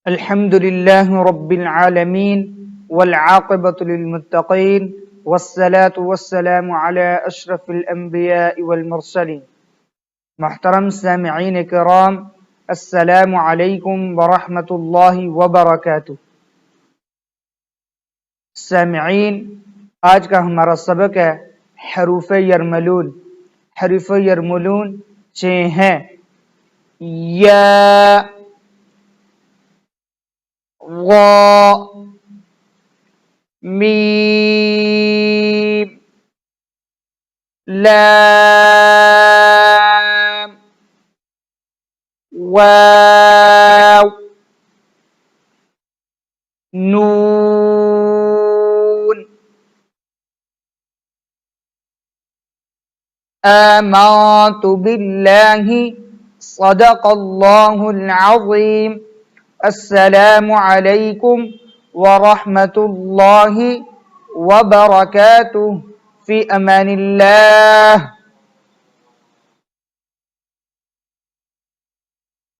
अल्हम्दुलिल्लाहि रब्बिल आलमीन वल आक़िबतु लिल मुत्तक़ीन वस्सलातु वस्सलामु अला अशरफिल अंबिया वल मुरसलीन। मुहतरम सामिईन किराम, अस्सलामु अलैकुम व रहमतुल्लाहि व बरकातुहू। सामिईन, आज का हमारा सबक है हरूफ यरमलून। हरूफ यरमलून 6 हैं। या, ग़ा, मीम, लाम, वाव, नून। आमन्तु बिल्लाहि सदक़ल्लाहुल अज़ीम। अस्सलामु अलैकुम व रहमतुल्लाहि व बरकातुहू। फ़ी अमानिल्लाह।